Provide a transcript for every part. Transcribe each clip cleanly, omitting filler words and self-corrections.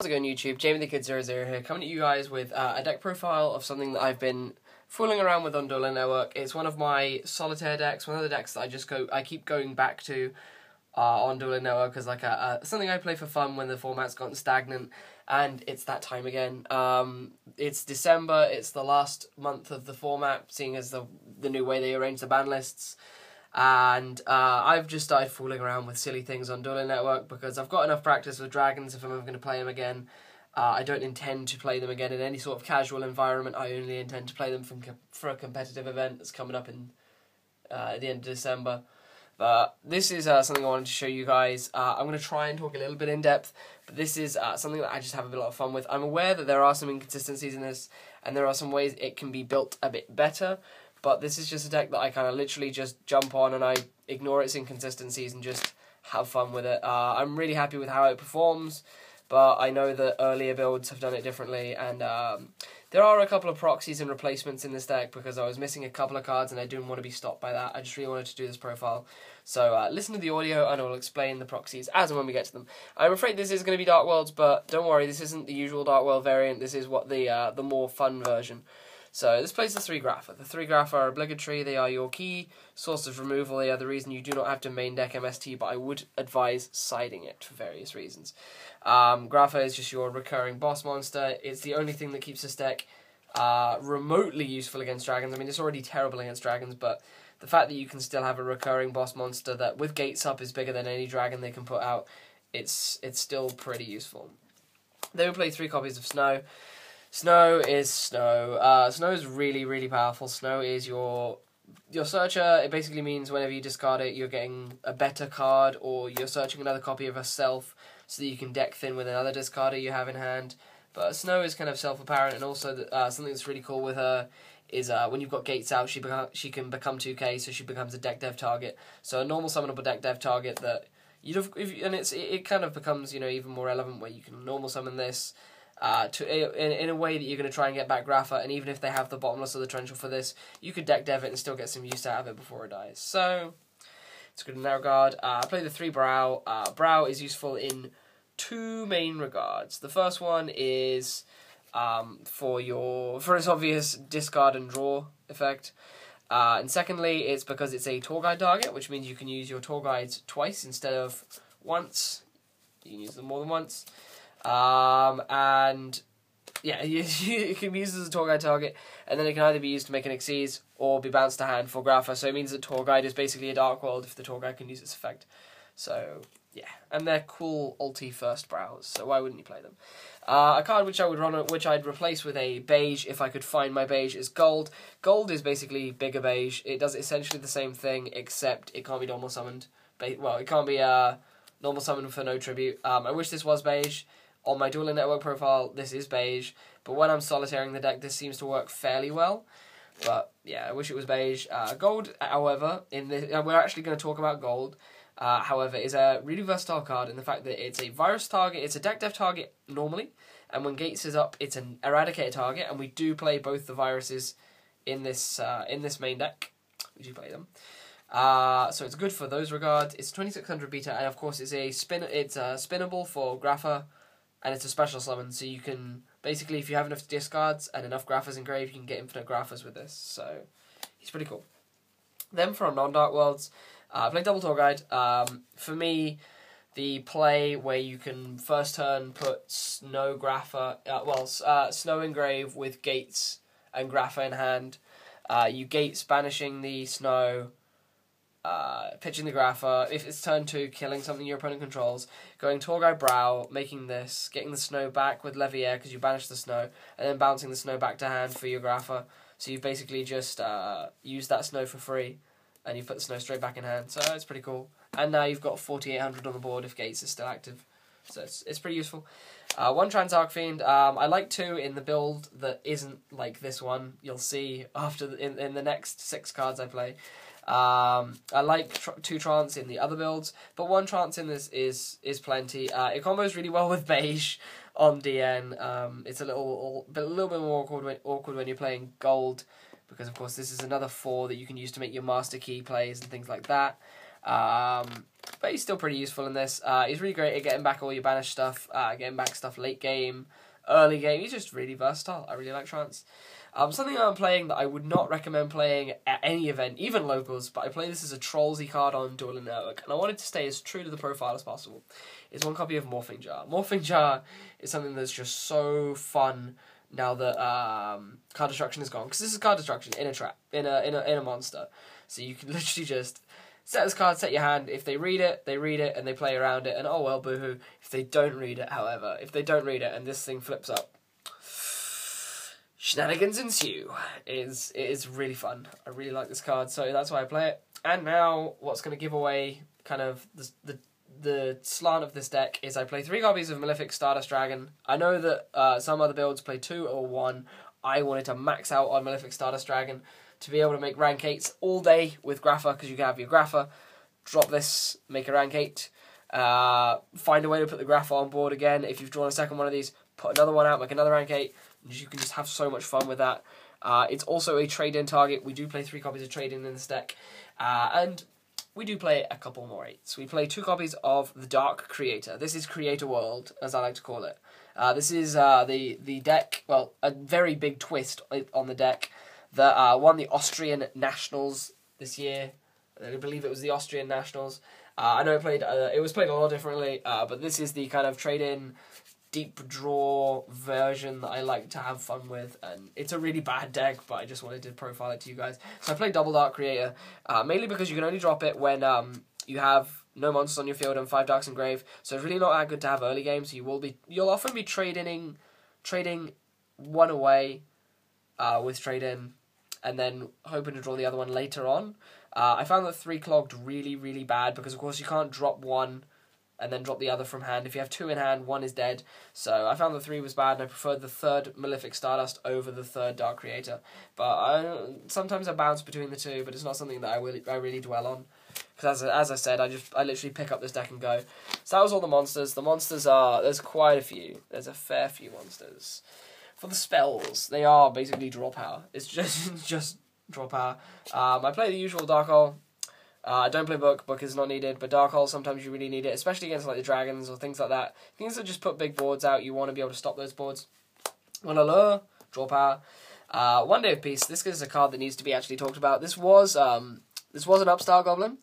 How's it going, YouTube? Jamie the Kid 00 here, coming to you guys with a deck profile of something that I've been fooling around with on Dueling Network. It's one of my solitaire decks, one of the decks that I keep going back to on Dueling Network as like something I play for fun when the format's gotten stagnant, and it's that time again. It's December, it's the last month of the format, seeing as the new way they arrange the ban lists. And I've just started fooling around with silly things on Dueling Network because I've got enough practice with dragons if I'm ever going to play them again. I don't intend to play them again in any sort of casual environment. I only intend to play them for a competitive event that's coming up in at the end of December. But this is something I wanted to show you guys. I'm going to try and talk a little bit in depth, but this is something that I just have a lot of fun with. I'm aware that there are some inconsistencies in this, and there are some ways it can be built a bit better. But this is just a deck that I kind of literally just jump on and I ignore its inconsistencies and just have fun with it. I'm really happy with how it performs, but I know that earlier builds have done it differently. And there are a couple of proxies and replacements in this deck because I was missing a couple of cards and I didn't want to be stopped by that. I just really wanted to do this profile. So listen to the audio and I will explain the proxies as and when we get to them. I'm afraid this is going to be Dark Worlds, but don't worry, this isn't the usual Dark World variant. This is what the more fun version. So this plays the 3 Grapha. The 3 Grapha are obligatory. They are your key source of removal. They are the reason you do not have to main deck MST, but I would advise siding it for various reasons. Grapha is just your recurring boss monster. It's the only thing that keeps this deck remotely useful against dragons. I mean, it's already terrible against dragons, but the fact that you can still have a recurring boss monster that with gates up is bigger than any dragon they can put out, it's still pretty useful. They will play 3 copies of Snoww. Snoww is Snoww. Snoww is really, really powerful. Snoww is your searcher. It basically means whenever you discard it, you're getting a better card, or you're searching another copy of herself so that you can deck thin with another discarder you have in hand. But Snoww is kind of self-apparent, and also something that's really cool with her is when you've got gates out, she can become 2k, so she becomes a deck dev target. So a normal summonable deck dev target that it kind of becomes even more relevant where you can normal summon this. In a way that you're going to try and get back Grapha, and even if they have the Bottomless or the Torrential for this, you could deck dev it and still get some use out of it before it dies. So, it's good in that regard. Play the 3 Broww. Broww is useful in 2 main regards. The first one is for its obvious discard and draw effect. And secondly, it's because it's a tour guide target, which means you can use your tour guides twice instead of once. You can use them more than once. And yeah, you can use it as a tour guide target, and then it can either be used to make an Xyz or be bounced to hand for Grapha. So it means that tour guide is basically a Dark World if the tour guide can use its effect. So yeah, and they're cool ulti first Browws, so why wouldn't you play them? A card which I'd replace with a Beige if I could find my Beige is Gold. Gold is basically bigger Beige. It does essentially the same thing, except it can't be normal summoned. Well, it can't be normal summoned for no tribute. I wish this was Beige. On my Dueling Network profile, this is Beige, but when I'm solitairing the deck, this seems to work fairly well. But yeah, I wish it was Beige. Gold, however, we're actually going to talk about Gold. However, is a really versatile card in the fact that it's a virus target, it's a deck dev target normally, and when Gates is up, it's an Eradicator target, and we do play both the viruses in this main deck. We do play them. So it's good for those regards. It's 2600 beta, and of course it's spinnable for Grapha. And it's a special summon, so you can, basically, if you have enough discards and enough Graphas in grave, you can get infinite Graphas with this. So, he's pretty cool. Then for our non-Dark Worlds, play Double Tour Guide. For me, the play where you can first turn put Snoww Grapha, Snoww in grave with Gates and Grapha in hand. You Gates banishing the Snoww, pitching the Grapha, if it's turn 2, killing something your opponent controls, going Tour Guide Broww, making this, getting the Snoww back with Leviair because you banished the Snoww, and then bouncing the Snoww back to hand for your Grapha. So you've basically just used that Snoww for free, and you put the Snoww straight back in hand, so it's pretty cool. And now you've got 4800 on the board if Gates is still active, so it's pretty useful. 1 Trance Archfiend. I like 2 in the build that isn't like this one. You'll see after in the next 6 cards I play. I like 2 Trance in the other builds, but 1 Trance in this is plenty. It combos really well with Beige on DN. It's a little bit more awkward when you're playing Gold, because of course this is another 4 that you can use to make your Master Key plays and things like that. But he's still pretty useful in this. He's really great at getting back all your banished stuff, getting back stuff late game, early game. He's just really versatile. I really like Trance. Something that I'm playing that I would not recommend playing at any event, even locals, but I play this as a Trollsy card on Duel Network, and I wanted to stay as true to the profile as possible. It's one copy of Morphing Jar. Morphing Jar is something that's just so fun now that card destruction is gone, because this is card destruction in a trap, in a monster. So you can literally just set this card, set your hand. If they read it, and they play around it, and oh well, boohoo. If they don't read it, however, and this thing flips up, shenanigans ensue. It is really fun. I really like this card, so that's why I play it. And now, what's going to give away kind of the slant of this deck is I play 3 copies of Malefic Stardust Dragon. I know that some other builds play 2 or 1. I wanted to max out on Malefic Stardust Dragon to be able to make rank 8s all day with Grapha, because you can have your Grapha, drop this, make a rank 8, find a way to put the Grapha on board again. If you've drawn a second one of these, put another one out, make another rank 8. You can just have so much fun with that. It's also a trade-in target. We do play 3 copies of trade-in this deck. And we do play a couple more 8s. We play 2 copies of the Dark Creator. This is Creator World, as I like to call it. This is the deck, well, a very big twist on the deck that won the Austrian Nationals this year. I believe it was the Austrian Nationals. I know it was played a lot differently, but this is the kind of trade-in deep draw version that I like to have fun with, and it's a really bad deck, but I just wanted to profile it to you guys. So I play double Dark Creator, mainly because you can only drop it when you have no monsters on your field and 5 Darks in grave, so it's really not that good to have early game, so you'll often be trading 1 away with trade-in, and then hoping to draw the other one later on. I found that 3 clogged really, really bad, because of course you can't drop 1 and then drop the other from hand. If you have 2 in hand, 1 is dead. So I found the 3 was bad, and I preferred the 3rd Malefic Stardust over the 3rd Dark Creator. But sometimes I bounce between the 2, but it's not something that I really dwell on. Because as I said, I literally pick up this deck and go. So that was all the monsters. The monsters there's quite a few. There's a fair few monsters. For the spells, they are basically draw power. It's just draw power. I play the usual Dark Hole. I don't play Book. Book is not needed, but Dark Hole, sometimes you really need it, especially against like the dragons or things like that. Things that just put big boards out, you want to be able to stop those boards. On Allure, draw power. 1 Day of Peace. This is a card that needs to be actually talked about. This was an Upstart Goblin,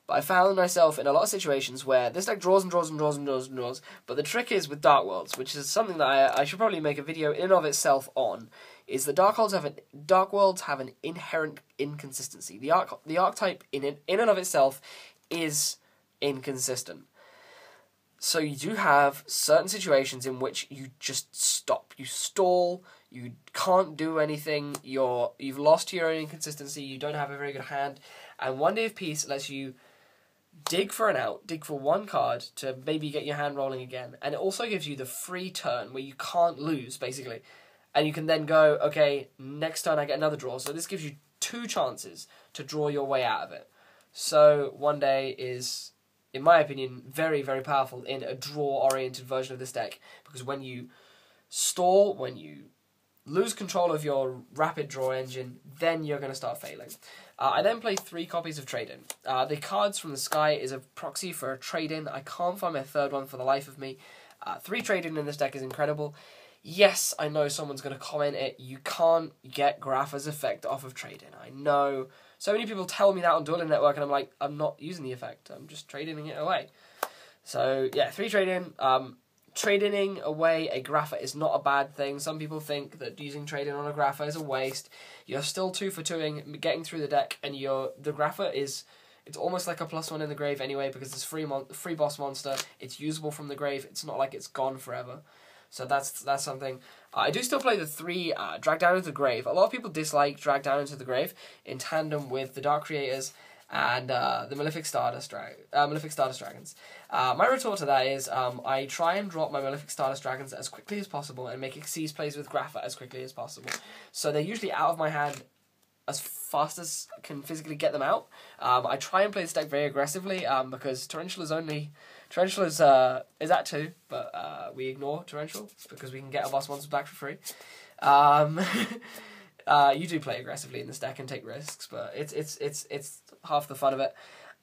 but I found myself in a lot of situations where this deck draws and draws and draws and draws and draws, but the trick is with Dark Worlds, which is something that I should probably make a video in and of itself on, is that Dark Worlds have an inherent inconsistency. The archetype in and of itself is inconsistent. So you do have certain situations in which you just stop, you stall, you can't do anything, you've lost your own inconsistency, you don't have a very good hand, and 1 Day of Peace lets you dig for an out, dig for 1 card to maybe get your hand rolling again, and it also gives you the free turn where you can't lose, basically. And you can then go, okay, next turn I get another draw. So this gives you 2 chances to draw your way out of it. So 1 Day is, in my opinion, very, very powerful in a draw-oriented version of this deck. Because when you stall, when you lose control of your rapid draw engine, then you're going to start failing. I then play 3 copies of Trade-In. The Cards from the Sky is a proxy for a Trade-In. I can't find my 3rd one for the life of me. 3 Trade-In in this deck is incredible. Yes, I know someone's going to comment it. You can't get Grapha's effect off of trade-in. I know. So many people tell me that on Duel Network, and I'm like, I'm not using the effect. I'm just trading it away. So, yeah, 3 trade-in. Trading away a Grapha is not a bad thing. Some people think that using trade-in on a Grapha is a waste. You're still 2 for 2ing, getting through the deck, and the Grapha is... It's almost like a +1 in the grave anyway, because it's free boss monster. It's usable from the grave. It's not like it's gone forever. So that's something. I do still play the 3 Drag Down into the Grave. A lot of people dislike Drag Down into the Grave in tandem with the Dark Creators and the Malefic Stardust Dragons. My retort to that is I try and drop my Malefic Stardust Dragons as quickly as possible and make Xyz plays with Grapha as quickly as possible. So they're usually out of my hand as fast as I can physically get them out. I try and play this deck very aggressively because Torrential is at 2, but we ignore Torrential because we can get our boss monsters back for free. You do play aggressively in this deck and take risks, but it's half the fun of it.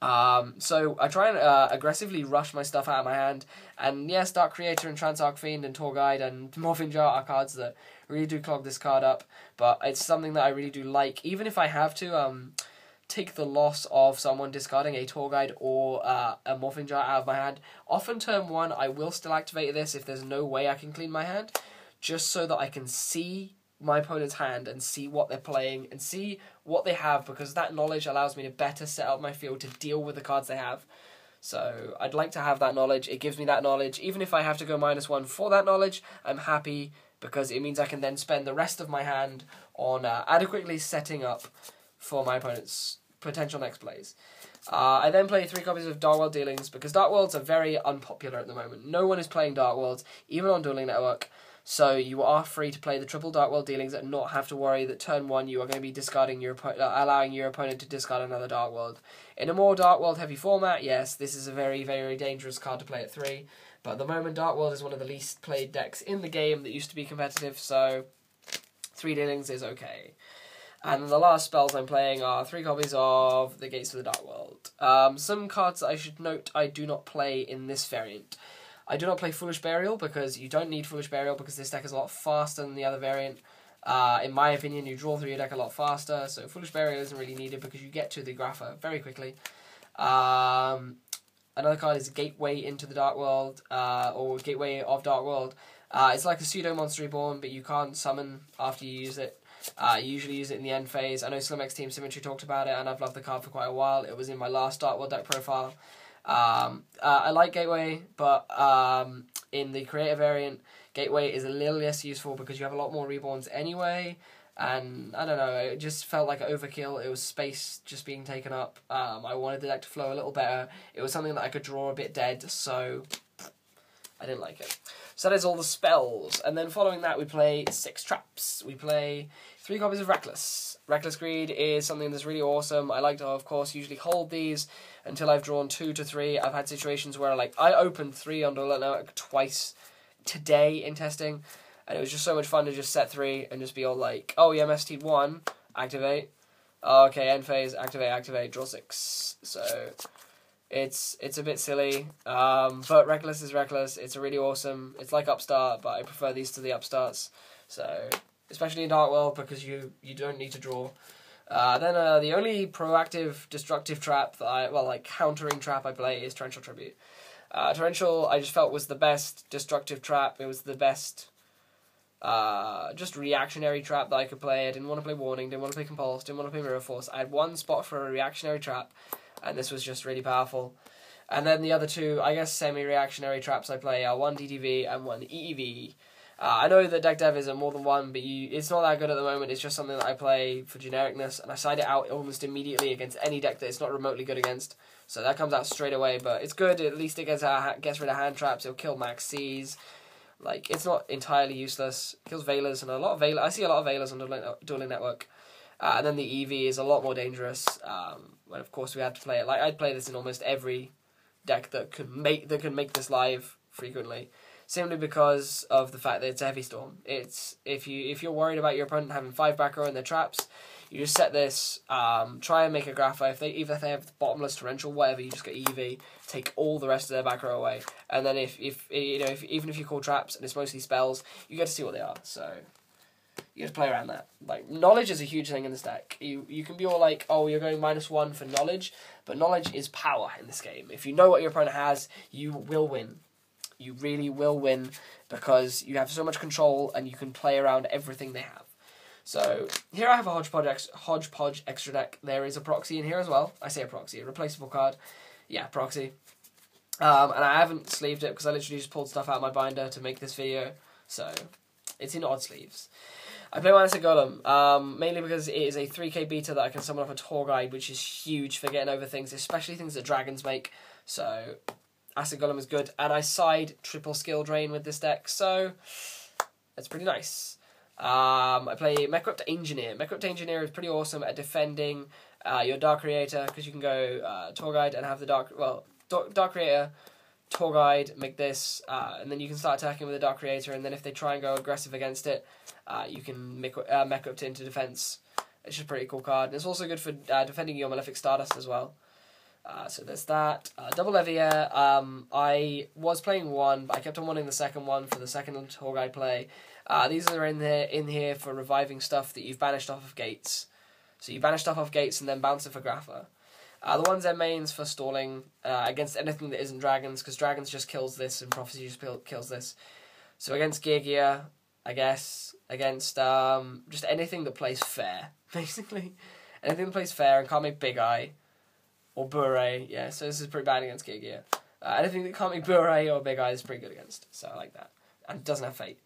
So I try and aggressively rush my stuff out of my hand, and yes, Dark Creator and Trance Archfiend and Tour Guide and Morphing Jar are cards that really do clog this card up, but it's something that I really do like, even if I have to take the loss of someone discarding a Tour Guide or a Morphing Jar out of my hand. Often turn 1, I will still activate this if there's no way I can clean my hand, just so that I can see my opponent's hand and see what they're playing and see what they have, because that knowledge allows me to better set up my field to deal with the cards they have. So I'd like to have that knowledge. It gives me that knowledge. Even if I have to go -1 for that knowledge, I'm happy, because it means I can then spend the rest of my hand on adequately setting up for my opponent's potential next plays. I then play 3 copies of Dark World Dealings, because Dark Worlds are very unpopular at the moment. No one is playing Dark Worlds, even on Dueling Network. So you are free to play the triple Dark World Dealings and not have to worry that turn 1 you are going to be discarding allowing your opponent to discard another Dark World. In a more Dark World heavy format, yes, this is a very, very dangerous card to play at 3. But at the moment, Dark World is one of the least played decks in the game that used to be competitive, so 3 Dealings is okay. And the last spells I'm playing are 3 copies of the Gates of the Dark World. Some cards that I should note I do not play in this variant. I do not play Foolish Burial, because you don't need Foolish Burial, because this deck is a lot faster than the other variant. In my opinion, you draw through your deck a lot faster, so Foolish Burial isn't really needed because you get to the Grapha very quickly. Another card is Gateway into the Dark World, or Gateway of Dark World. It's like a pseudo Monster Reborn, but you can't summon after you use it. You usually use it in the end phase. I know Slimx Team Symmetry talked about it, and I've loved the card for quite a while. It was in my last Dark World deck profile. I like Gateway, but in the Creator variant, Gateway is a little less useful because you have a lot more Reborns anyway, and I don't know, it just felt like an overkill. It was space just being taken up. I wanted the deck to flow a little better. It was something that I could draw a bit dead, so I didn't like it. So that is all the spells, and then following that we play 6 traps. We play 3 copies of Reckless. Reckless Greed is something that's really awesome. I like to, of course, usually hold these until I've drawn 2 to 3. I've had situations where I opened 3 on Underworld Network twice today in testing, and it was just so much fun to just set 3 and just be all like, oh yeah, MST 1, activate. Oh, okay, end phase, activate, draw 6. So it's a bit silly, but Reckless is Reckless. It's really awesome. It's like Upstart, but I prefer these to the Upstarts. So especially in Dark World, because you don't need to draw. Then the only proactive destructive trap that countering trap I play is Torrential Tribute. Torrential I just felt was the best destructive trap. It was the best just reactionary trap that I could play. I didn't want to play Warning, didn't want to play Compulse, didn't want to play Mirror Force. I had one spot for a reactionary trap, and this was just really powerful. And then the other 2, I guess, semi-reactionary traps I play are 1 DDV and 1 EEV. I know that deck dev is more than 1, but it's not that good at the moment. It's just something that I play for genericness, and I side it out almost immediately against any deck that it's not remotely good against. So that comes out straight away, but it's good. At least it gets rid of hand traps. It'll kill Max C's. It's not entirely useless. It kills Veilers, and a lot of Veilers. I see a lot of Veilers on Dueling Network. And then the EV is a lot more dangerous. When of course we had to play it. I'd play this in almost every deck that could make this live frequently, simply because of the fact that it's a heavy storm. It's if you're worried about your opponent having 5 back row in their traps, you just set this, try and make a Grapha. If they have bottomless torrential, whatever, you just get EV, take all the rest of their back row away, and then even if you call traps and it's mostly spells, you get to see what they are. So you have to play around that. Knowledge is a huge thing in this deck. You can be all like, oh, you're going -1 for knowledge, but knowledge is power in this game. If you know what your opponent has, you will win. You really will win, because you have so much control and you can play around everything they have. So here I have a hodgepodge extra deck. There is a proxy in here as well. I say a proxy, a replaceable card. Yeah, proxy. And I haven't sleeved it because I literally just pulled stuff out of my binder to make this video. So it's in odd sleeves. I play Acid Golem, mainly because it is a 3k beta that I can summon off a Tour Guide, which is huge for getting over things, especially things that dragons make. So Acid Golem is good, and I side triple skill drain with this deck, so that's pretty nice. I play Mechquipped Angineer. Mechquipped Angineer is pretty awesome at defending your Dark Creator, because you can go Tour Guide and have the Dark Creator, Tour Guide, make this, and then you can start attacking with the Dark Creator, and then if they try and go aggressive against it, you can Mechquipped into defense. It's just a pretty cool card. And it's also good for defending your Malefic Stardust as well. So there's that. Double Leviair. I was playing one, but I kept on wanting the second one for the second tour guide play. These are in here for reviving stuff that you've banished off of gates. So you banish stuff off gates and then bounce it for Grapha. The one Zenmaines for stalling against anything that isn't dragons, because dragons just kills this and prophecy just kills this. So against Gear, I guess, against just anything that plays fair, basically. Anything that plays fair and can't make Beiige or Bure, yeah, so this is pretty bad against Gear. Anything that can't make Bure or Beiige is pretty good against, so I like that. And it doesn't have fate.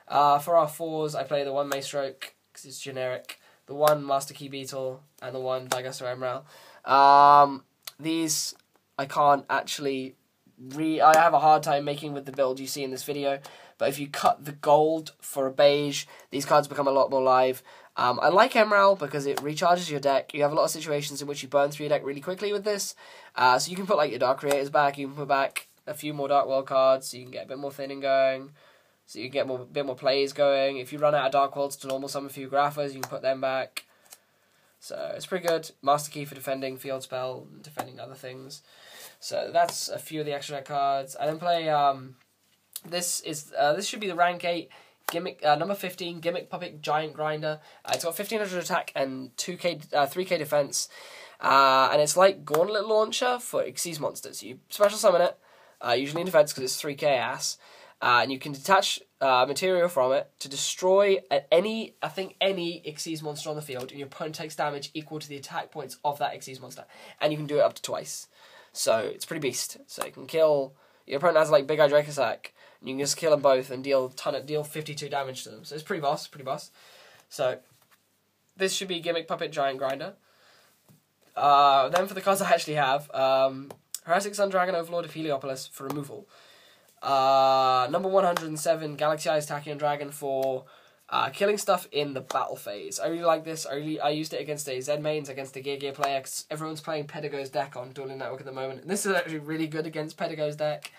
For our 4s, I play the one Maestroke, because it's generic, the one Master Key Beetle, and the one Daigusto Emeral. These I can't actually I have a hard time making with the build you see in this video, but if you cut the gold for a Beige, these cards become a lot more live. I like Emeral because it recharges your deck. You have a lot of situations in which you burn through your deck really quickly with this. So you can put like your Dark Creators back, you can put back a few more Dark World cards, so you can get a bit more thinning going. So you can get a bit more plays going. If you run out of Dark Worlds to normal summon a few Graphas, you can put them back. So it's pretty good. Master Key for defending Field Spell, and defending other things. So that's a few of the extra deck cards. I then play this should be the rank 8 Gimmick number 15 Mechquipped Giant Grinder. It's got 1500 attack and 3k defense. And it's like Gauntlet Launcher for Xyz monsters. You special summon it, usually in defense because it's 3k ass. And you can detach material from it to destroy any Xyz monster on the field, and your opponent takes damage equal to the attack points of that Xyz monster. And you can do it up to twice. So it's pretty beast. So you can kill, your opponent has like Big Eye Dracosac, and you can just kill them both and deal 52 damage to them. So it's pretty boss, So this should be Mechquipped Giant Grinder. Then for the cards I actually have, Heretic Sun Dragon Overlord of Heliopolis for removal. Number 107, Galaxy Eyes Tachyon Dragon for killing stuff in the battle phase. I really like this. I used it against a Zenmaines, against a Gear player, because everyone's playing Pedigo's deck on Dueling Network at the moment. And this is actually really good against Pedigo's deck,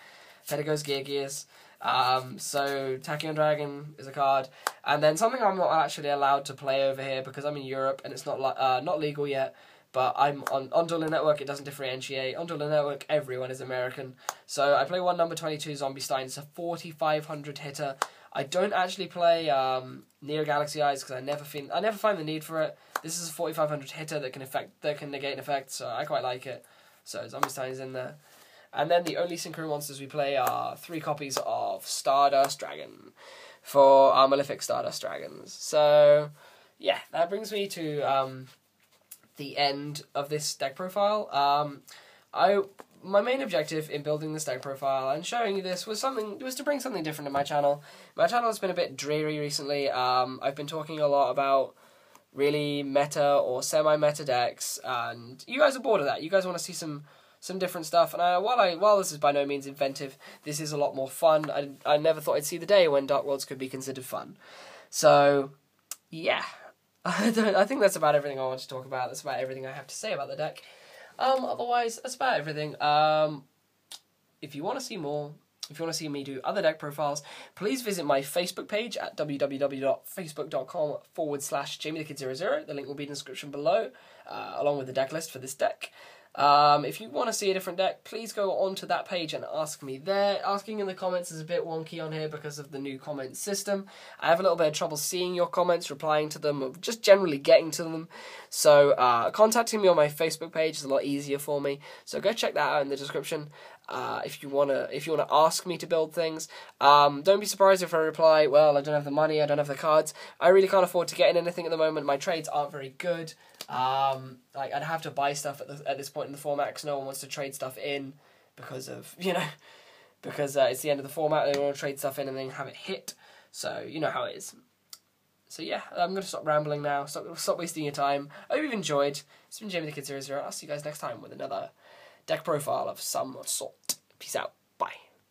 Pedigo's Gears. So Tachyon Dragon is a card. And then something I'm not actually allowed to play over here because I'm in Europe and it's not legal yet. But I'm on Dueling Network, it doesn't differentiate. On Dueling Network, everyone is American. So I play one number 22 Zombie Stein. It's a 4500 hitter. I don't actually play Neo Galaxy Eyes because I never find the need for it. This is a 4500 hitter that can negate an effect, so I quite like it. So Zombie Stein is in there. And then the only synchro monsters we play are 3 copies of Stardust Dragon for our Malefic Stardust Dragons. So yeah, that brings me to the end of this deck profile. My main objective in building this deck profile and showing you this was to bring something different to my channel. My channel has been a bit dreary recently. I've been talking a lot about really meta or semi-meta decks, and you guys are bored of that. You guys want to see some different stuff. And while this is by no means inventive, this is a lot more fun. I never thought I'd see the day when Dark Worlds could be considered fun. So yeah. I think that's about everything I want to talk about. That's about everything I have to say about the deck. Otherwise, that's about everything. If you want to see more, if you want to see me do other deck profiles, please visit my Facebook page at www.facebook.com/JamieTheKid00. The link will be in the description below, along with the deck list for this deck. If you want to see a different deck, please go onto that page and ask me there. Asking in the comments is a bit wonky on here because of the new comment system. I have a little bit of trouble seeing your comments, replying to them, or just generally getting to them. So contacting me on my Facebook page is a lot easier for me. So go check that out in the description. If you wanna ask me to build things, don't be surprised if I reply, well, I don't have the money, I don't have the cards. I really can't afford to get in anything at the moment. My trades aren't very good. Like I'd have to buy stuff at this point in the format because no one wants to trade stuff in because of because it's the end of the format. They want to trade stuff in and then have it hit. So you know how it is. So yeah, I'm gonna stop rambling now. Stop wasting your time. I hope you've enjoyed. It's been Jamie the Kid 00. I'll see you guys next time with another deck profile of some sort. Peace out. Bye.